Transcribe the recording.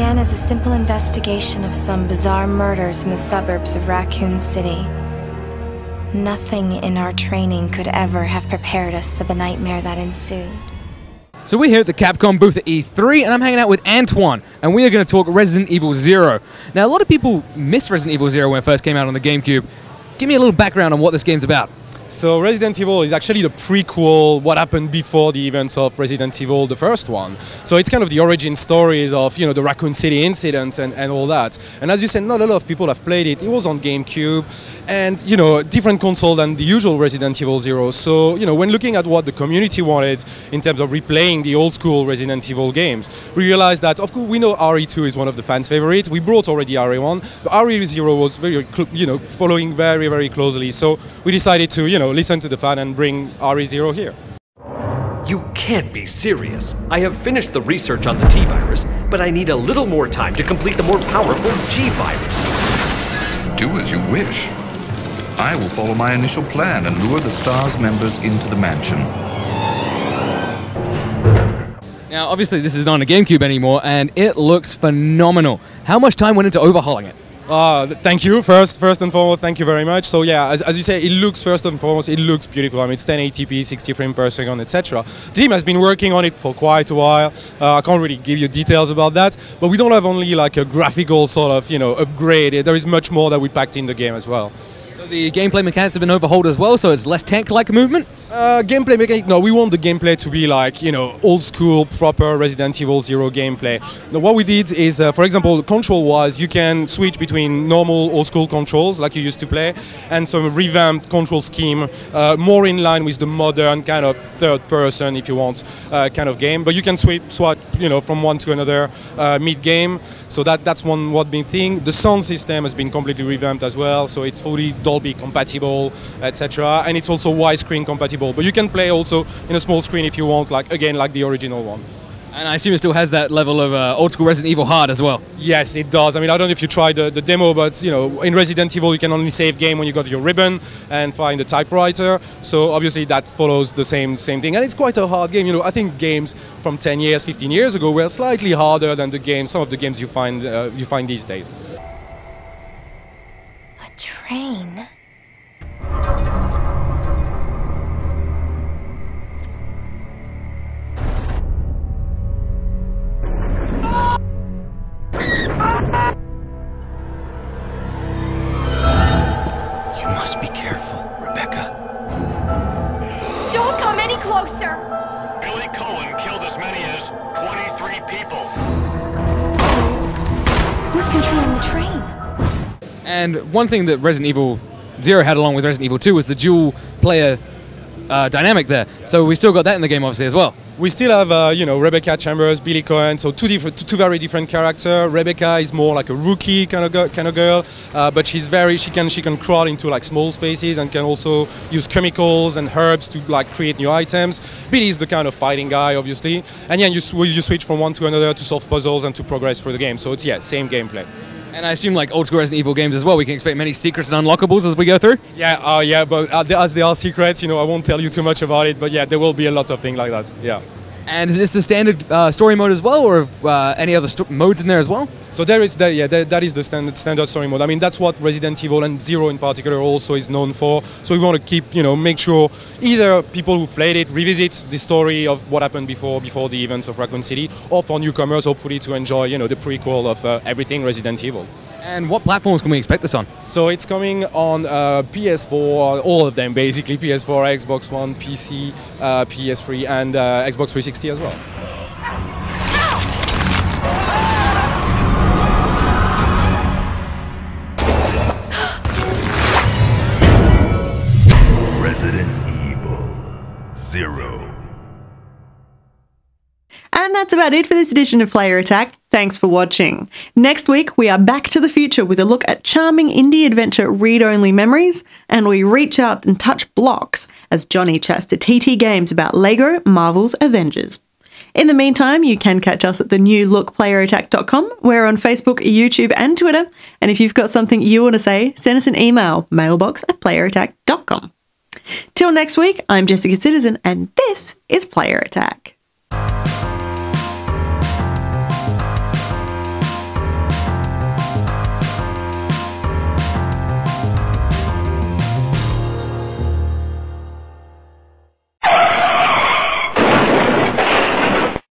began as a simple investigation of some bizarre murders in the suburbs of Raccoon City. Nothing in our training could ever have prepared us for the nightmare that ensued. So we're here at the Capcom booth at E3, and I'm hanging out with Antoine, and we are going to talk Resident Evil 0. Now, a lot of people missed Resident Evil 0 when it first came out on the GameCube. Give me a little background on what this game's about. So Resident Evil is actually the prequel, what happened before the events of Resident Evil, the first one. So it's kind of the origin stories of, you know, the Raccoon City incidents and all that. And as you said, not a lot of people have played it. It was on GameCube and, you know, different console than the usual Resident Evil 0. So, you know, when looking at what the community wanted in terms of replaying the old school Resident Evil games, we realized that, of course, we know RE2 is one of the fans' favorites. We brought already RE1, but RE0 was very, you know, following very, very closely. So we decided to, you know, listen to the fan and bring RE0 here. You can't be serious. I have finished the research on the T-Virus, but I need a little more time to complete the more powerful G-Virus. Do as you wish. I will follow my initial plan and lure the STARS members into the mansion. Now, obviously, this is not on a GameCube anymore, and it looks phenomenal. How much time went into overhauling it? Thank you. First and foremost, thank you very much. So yeah, as you say, it looks, first and foremost, it looks beautiful. I mean, it's 1080p, 60 frames per second, etc. The team has been working on it for quite a while. I can't really give you details about that, but we don't have only like a graphical sort of, you know, upgrade. There is much more that we packed in the game as well. So the gameplay mechanics have been overhauled as well, so it's less tank-like movement? Gameplay mechanic, no, we want the gameplay to be like, you know, old school, proper Resident Evil 0 gameplay. Now, what we did is, for example, control-wise, you can switch between normal old school controls, like you used to play, and some revamped control scheme, more in line with the modern kind of third-person, if you want, kind of game. But you can swap, you know, from one to another mid-game. So that's one big thing. The sound system has been completely revamped as well, so it's fully Dolby compatible, etc. And it's also widescreen compatible. But you can play also in a small screen if you want, like again, like the original one. And I assume it still has that level of old school Resident Evil hard as well. Yes, it does. I mean, I don't know if you tried the demo, but you know, in Resident Evil you can only save game when you got your ribbon and find the typewriter. So obviously that follows the same thing, and it's quite a hard game. You know, I think games from 10 years, 15 years ago were slightly harder than some of the games you find these days. A train? You must be careful, Rebecca. Don't come any closer! Billy Cohen killed as many as 23 people. Who's controlling the train? And one thing that Resident Evil 0 had along with Resident Evil 2 was the dual player dynamic there. So we still got that in the game obviously as well. We still have, you know, Rebecca Chambers, Billy Cohen, so two very different characters. Rebecca is more like a rookie kind of girl, but she can crawl into like small spaces and can also use chemicals and herbs to like create new items. Billy is the kind of fighting guy, obviously, and yeah, you switch from one to another to solve puzzles and to progress through the game. So it's same gameplay. And I assume, like old school Resident Evil games as well, we can expect many secrets and unlockables as we go through? Yeah, yeah, but as they are secrets, you know, I won't tell you too much about it, but yeah, there will be a lot of things like that, yeah. And is this the standard story mode as well, or any other modes in there as well? So there is that is the standard story mode. I mean, that's what Resident Evil and 0 in particular also is known for. So we want to keep, you know, make sure either people who played it revisit the story of what happened before the events of Raccoon City, or for newcomers, hopefully to enjoy, you know, the prequel of everything Resident Evil. And what platforms can we expect this on? So it's coming on PS4, all of them basically, PS4, Xbox One, PC, PS3 and Xbox 360 as well. Resident Evil 0. And that's about it for this edition of Player Attack. Thanks for watching. Next week, we are back to the future with a look at charming indie adventure read-only memories, and we reach out and touch blocks as Johnny chats to TT Games about LEGO Marvel's Avengers. In the meantime, you can catch us at the new look playerattack.com. We're on Facebook, YouTube and Twitter, and if you've got something you want to say, send us an email, mailbox@playerattack.com. Till next week, I'm Jessica Citizen, and this is Player Attack.